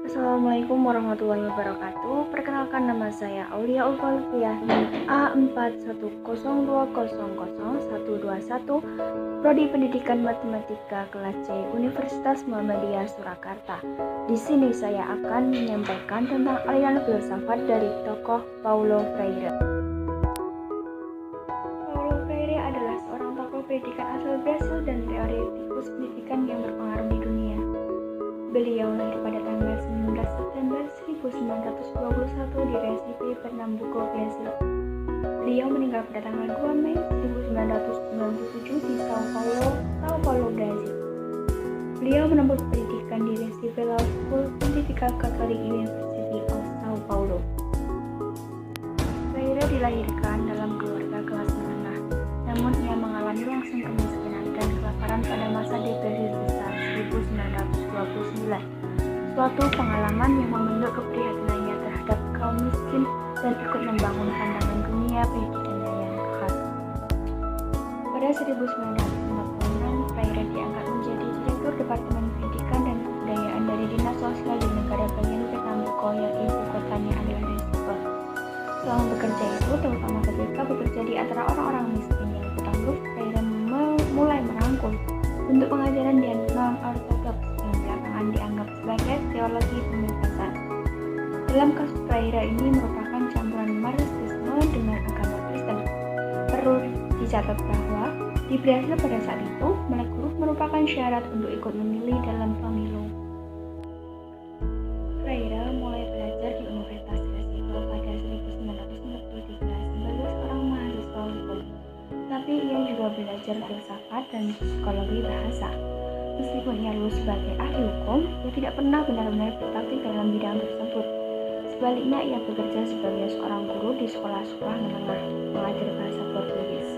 Assalamualaikum warahmatullahi wabarakatuh. Perkenalkan, nama saya Aulia Ulfalfiah A4102000121, Prodi Pendidikan Matematika kelas C Universitas Muhammadiyah Surakarta. Di sini saya akan menyampaikan tentang aliran filsafat dari tokoh Paulo Freire. Paulo Freire adalah seorang tokoh pendidikan asal Brasil dan teoretikus pendidikan yang berpengaruh di dunia. Beliau lahir pada tanggal 19 September 1921 di Recife, Pernambuco, Brasil. Beliau meninggal pada tanggal 2 Mei 1997 di Sao Paulo, Brasil. Beliau menempuh pendidikan di Recife Law School Pontifical Catholic University of Sao Paulo. Freire dilahirkan dalam keluarga kelas menengah, namun ia mengalami langsung kemiskinan dan kelaparan pada masa depresi besar 1929, suatu pengalaman yang membentuk keprihatinannya terhadap kaum miskin dan ikut membangun pandangan dunia pendidikannya yang khas. Pada 1956, Freire diangkat menjadi Direktur Departemen Pendidikan dan Kebudayaan dari Dinas Sosial di negara bagian Pernambuco yang ibu kotanya adalah Recife. Selama bekerja itu, terutama ketika bekerja di antara orang-orang miskin yang bertanggung, Freire mulai merangkul untuk pengajaran yang non-ortodoks yang belakangan dianggap sebagai teologi pembebasan. Dalam kasus Freire ini merupakan campuran Marxisme dengan agama Kristen. Perlu dicatat bahwa di Brasil pada saat itu, melek huruf merupakan syarat untuk ikut memilih dalam pemilu. Freire mulai belajar di Universitas Recife pada 1943 sebagai seorang mahasiswa hukum. Tapi ia juga belajar filsafat dan psikologi bahasa. Meskipun ia lulus sebagai ahli hukum, ia tidak pernah benar-benar berpraktik dalam bidang tersebut. Sebaliknya, ia bekerja sebagai seorang guru di sekolah-sekolah menengah, mengajar bahasa Portugis.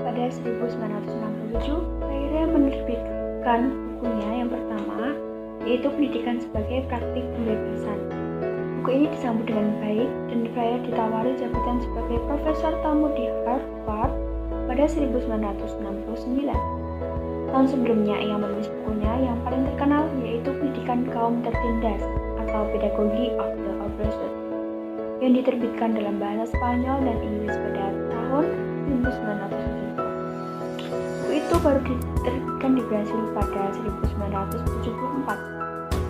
Pada 1967, Freire menerbitkan bukunya yang pertama, yaitu Pendidikan sebagai Praktik Pembebasan. Buku ini disambut dengan baik dan Freire ditawari jabatan sebagai profesor tamu di Harvard pada 1969. Tahun sebelumnya ia menulis bukunya yang paling terkenal, yaitu Pendidikan Kaum Tertindas atau Pedagogy of the Oppressed, yang diterbitkan dalam bahasa Spanyol dan Inggris pada tahun 1970. Buku itu baru diterbitkan di Brasil pada 1974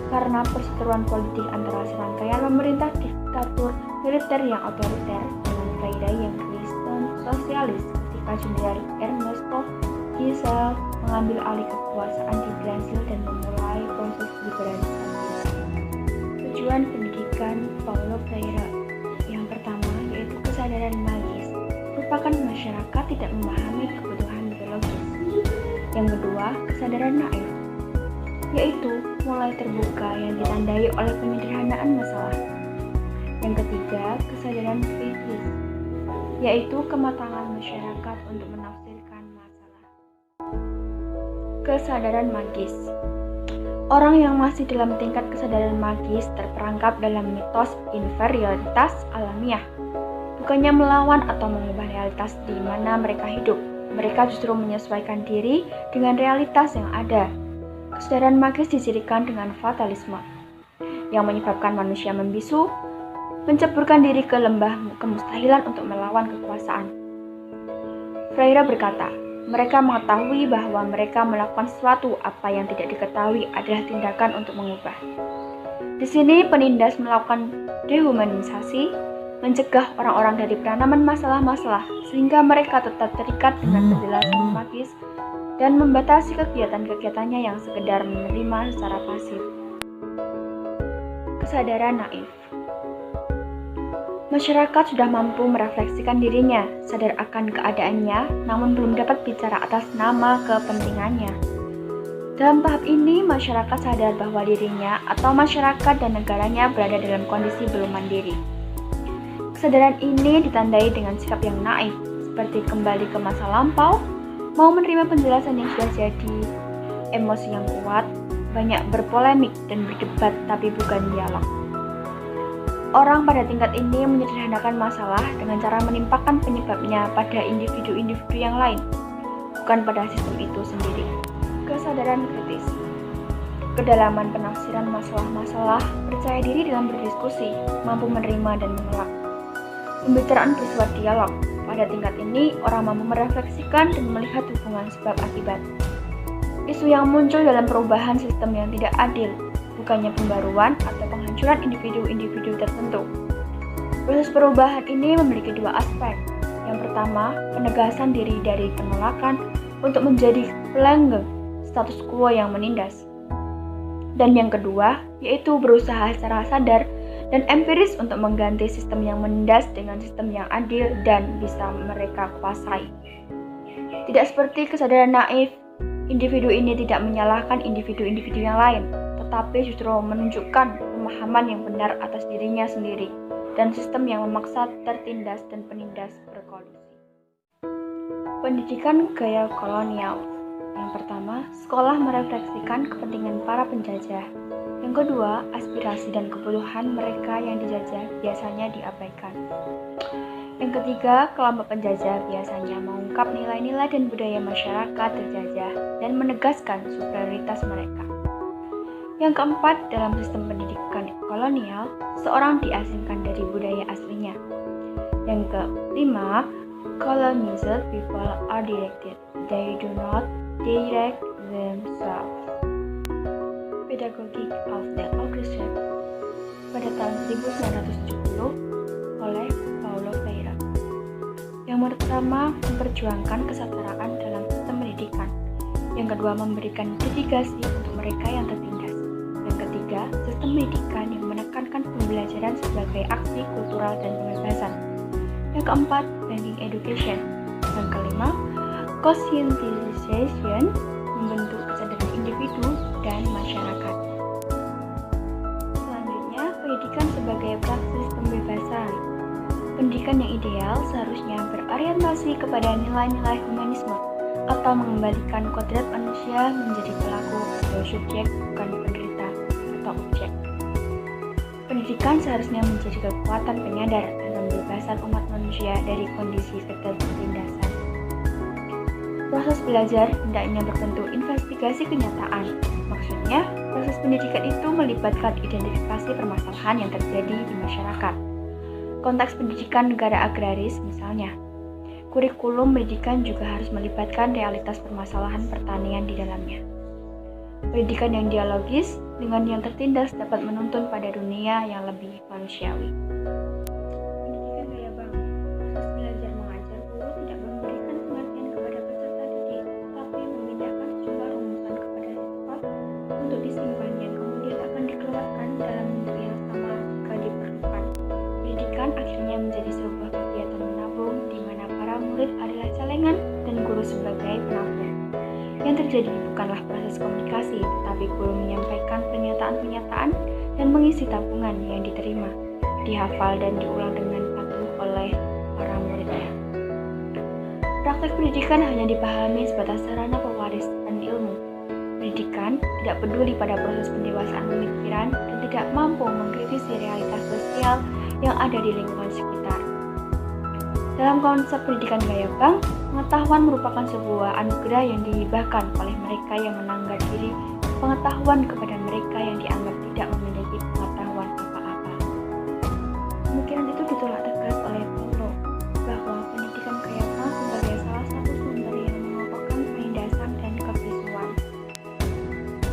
karena perseteruan politik antara serangkaian pemerintah diktatur militer yang otoriter dengan Freire yang Kristen sosialis ketika Jenderal Ernesto Geisel mengambil alih kekuasaan di Brasil dan memulai proses liberalisasi. Tujuan pendidikan Paulo Freire yang pertama yaitu kesadaran magis, merupakan masyarakat tidak memahami kebutuhan biologis. Yang kedua, kesadaran naif, yaitu mulai terbuka yang ditandai oleh penyederhanaan masalah. Yang ketiga, kesadaran kritis, yaitu kematangan masyarakat untuk menafsirkan masalah. Kesadaran magis. Orang yang masih dalam tingkat kesadaran magis terperangkap dalam mitos inferioritas alamiah. Bukannya melawan atau mengubah realitas di mana mereka hidup, mereka justru menyesuaikan diri dengan realitas yang ada. Kesadaran magis dicirikan dengan fatalisme, yang menyebabkan manusia membisu, menceburkan diri ke lembah kemustahilan untuk melawan kekuasaan. Freire berkata, mereka mengetahui bahwa mereka melakukan sesuatu, apa yang tidak diketahui adalah tindakan untuk mengubah. Di sini penindas melakukan dehumanisasi, mencegah orang-orang dari penanaman masalah-masalah sehingga mereka tetap terikat dengan penjelasan magis dan membatasi kegiatan-kegiatannya yang sekedar menerima secara pasif. Kesadaran naif. Masyarakat sudah mampu merefleksikan dirinya, sadar akan keadaannya, namun belum dapat bicara atas nama kepentingannya. Dalam tahap ini, masyarakat sadar bahwa dirinya atau masyarakat dan negaranya berada dalam kondisi belum mandiri. Kesadaran ini ditandai dengan sikap yang naif, seperti kembali ke masa lampau, mau menerima penjelasan yang sudah jadi, emosi yang kuat, banyak berpolemik dan berdebat tapi bukan dialog. Orang pada tingkat ini menyederhanakan masalah dengan cara menimpakan penyebabnya pada individu-individu yang lain, bukan pada sistem itu sendiri. Kesadaran kritis. kedalaman penafsiran masalah-masalah, percaya diri dalam berdiskusi, mampu menerima dan menolak. Pembicaraan bersifat dialog. Pada tingkat ini, orang mampu merefleksikan dan melihat hubungan sebab akibat. Isu yang muncul dalam perubahan sistem yang tidak adil, bukannya pembaruan atau penghancuran individu-individu tertentu. Proses perubahan ini memiliki dua aspek. Yang pertama, penegasan diri dari penolakan untuk menjadi pelanggeng status quo yang menindas. Dan yang kedua, yaitu berusaha secara sadar dan empiris untuk mengganti sistem yang menindas dengan sistem yang adil dan bisa mereka kuasai. Tidak seperti kesadaran naif, individu ini tidak menyalahkan individu-individu yang lain, tetapi justru menunjukkan pemahaman yang benar atas dirinya sendiri dan sistem yang memaksa tertindas dan penindas berkolusi. Pendidikan gaya kolonial. Yang pertama, sekolah merefleksikan kepentingan para penjajah. Yang kedua, aspirasi dan kebutuhan mereka yang dijajah biasanya diabaikan. Yang ketiga, kelompok penjajah biasanya mengungkap nilai-nilai dan budaya masyarakat terjajah dan menegaskan superioritas mereka. Yang keempat, dalam sistem pendidikan kolonial, seorang diasingkan dari budaya aslinya. Yang kelima, colonized people are directed. They do not direct themselves. Pedagogic of the Aggression pada tahun 1970 oleh Paulo Freire. Yang pertama, memperjuangkan kesetaraan dalam sistem pendidikan. Yang kedua, memberikan mitigasi untuk mereka yang tertindas. Yang ketiga, sistem pendidikan yang menekankan pembelajaran sebagai aksi kultural dan pembebasan. Yang keempat, blending education. Yang kelima, conscientization, membentuk kesadaran individu dan masyarakat. Selanjutnya, pendidikan sebagai praksis pembebasan. Pendidikan yang ideal seharusnya berorientasi kepada nilai-nilai humanisme atau mengembalikan kodrat manusia menjadi pelaku atau subjek, bukan penderita atau objek. Pendidikan seharusnya menjadi kekuatan penyadar dan pembebasan umat manusia dari kondisi ketertindasan. Proses belajar hendaknya berbentuk investigasi kenyataan. Maksudnya, proses pendidikan itu melibatkan identifikasi permasalahan yang terjadi di masyarakat. Konteks pendidikan negara agraris misalnya. Kurikulum pendidikan juga harus melibatkan realitas permasalahan pertanian di dalamnya. Pendidikan yang dialogis dengan yang tertindas dapat menuntun pada dunia yang lebih manusiawi. Pendidikan gaya bank. Proses belajar mengajar guru tidak memberikan pengertian kepada peserta didik, tapi memindahkan sejumlah rumusan kepada siswa untuk disimpan yang kemudian akan dikeluarkan dalam bentuk yang sama jika diperlukan. Pendidikan akhirnya menjadi sebuah kegiatan menabung di mana para murid adalah celengan dan guru sebagai penabung. Yang terjadi bukanlah proses komunikasi, tetapi guru menyampaikan pernyataan-pernyataan dan mengisi tabungan yang diterima, dihafal dan diulang dengan patuh oleh para muridnya. Praktek pendidikan hanya dipahami sebatas sarana pewarisan ilmu. Pendidikan tidak peduli pada proses pendewasaan pemikiran dan tidak mampu mengkritisi realitas sosial yang ada di lingkungan sekitar. Dalam konsep pendidikan gaya bank, pengetahuan merupakan sebuah anugerah yang dihibahkan oleh mereka yang menanggap diri pengetahuan kepada mereka yang dianggap tidak memiliki pengetahuan apa-apa. Pemikiran itu ditolak tegas oleh Paulo bahwa pendidikan gaya bank sebagai salah satu sumber yang mengelompokkan penindasan dan kebisuan.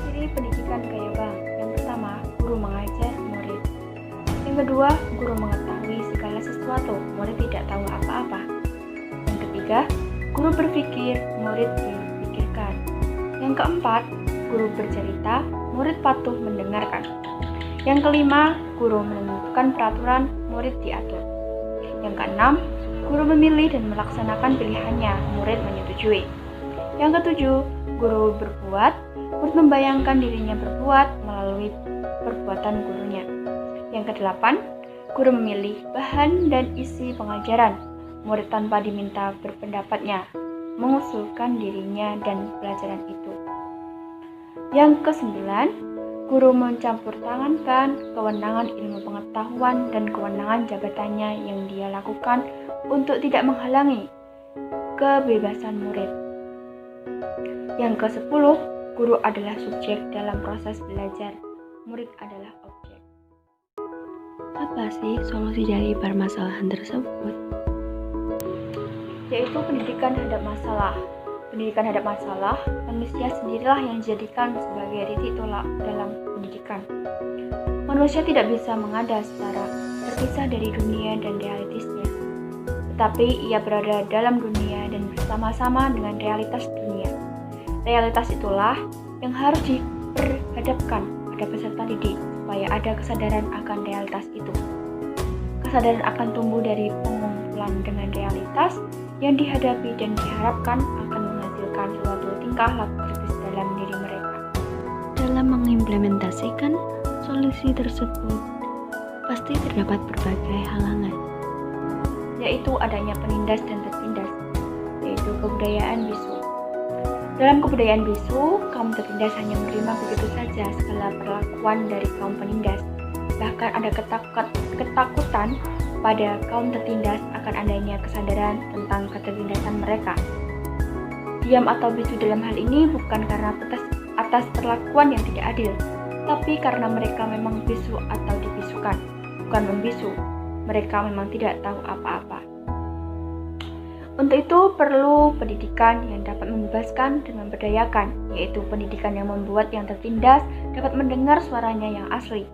Ciri pendidikan gaya bank. Yang pertama, guru mengajar murid. Yang kedua, guru mengetahui segala sesuatu, murid tidak tahu apa-apa. Yang ketiga, guru berpikir, murid dipikirkan. Yang keempat, guru bercerita, murid patuh mendengarkan. Yang kelima, guru menentukan peraturan, murid diatur. Yang keenam, guru memilih dan melaksanakan pilihannya, murid menyetujui. Yang ketujuh, guru berbuat, murid membayangkan dirinya berbuat melalui perbuatan gurunya. Yang kedelapan, guru memilih bahan dan isi pengajaran, murid tanpa diminta berpendapatnya, mengusulkan dirinya dan pelajaran itu. Yang kesembilan, guru mencampur tangankan kewenangan ilmu pengetahuan dan kewenangan jabatannya yang dia lakukan untuk tidak menghalangi kebebasan murid. Yang ke-10, Guru adalah subjek dalam proses belajar, murid adalah objek. Apa sih solusi dari permasalahan tersebut? Yaitu pendidikan hadap masalah. Pendidikan hadap masalah, manusia sendirilah yang dijadikan sebagai titik tolak dalam pendidikan. Manusia tidak bisa mengada secara terpisah dari dunia dan realitasnya, tetapi ia berada dalam dunia dan bersama-sama dengan realitas dunia. Realitas itulah yang harus diperhadapkan pada peserta didik supaya ada kesadaran akan realitas itu. Kesadaran akan tumbuh dari pengumpulan dengan realitas yang dihadapi dan diharapkan akan menghasilkan suatu tingkah laku kritis dalam diri mereka. Dalam mengimplementasikan solusi tersebut, pasti terdapat berbagai halangan, yaitu adanya penindas dan tertindas, yaitu kebudayaan bisu. Dalam kebudayaan bisu, kaum tertindas hanya menerima begitu saja segala perlakuan dari kaum penindas. Bahkan ada ketakutan pada kaum tertindas akan adanya kesadaran tentang ketertindasan mereka. Diam atau bisu dalam hal ini bukan karena protes atas perlakuan yang tidak adil, tapi karena mereka memang bisu atau dibisukan, bukan membisu. Mereka memang tidak tahu apa-apa. Untuk itu perlu pendidikan yang dapat membebaskan dan memberdayakan, yaitu pendidikan yang membuat yang tertindas dapat mendengar suaranya yang asli.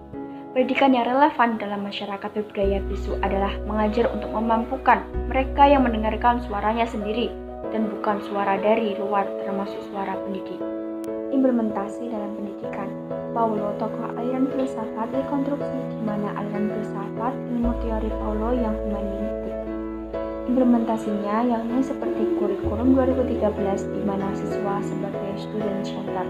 Pendidikan yang relevan dalam masyarakat berbudaya bisu adalah mengajar untuk memampukan mereka yang mendengarkan suaranya sendiri dan bukan suara dari luar, termasuk suara pendidik. Implementasi dalam pendidikan. Paulo, tokoh aliran filsafat rekonstruksi di mana aliran filsafat ilmu teori Paulo yang humanistik. Implementasinya yakni seperti kurikulum 2013 di mana siswa sebagai student center.